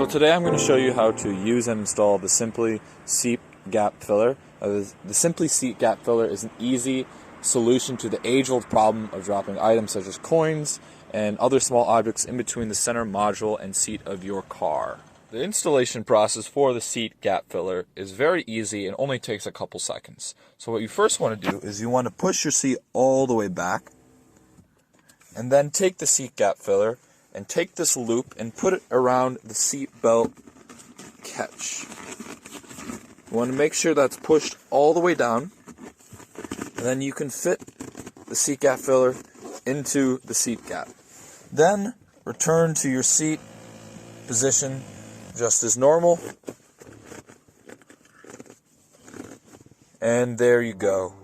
So today I'm going to show you how to use and install the Simply Seat Gap Filler. The Simply Seat Gap Filler is an easy solution to the age-old problem of dropping items such as coins and other small objects in between the center module and seat of your car. The installation process for the seat gap filler is very easy and only takes a couple seconds. So what you first want to do is you want to push your seat all the way back and then take the seat gap filler and take this loop and put it around the seat belt catch. You want to make sure that's pushed all the way down, and then you can fit the seat gap filler into the seat gap. Then return to your seat position just as normal, and there you go.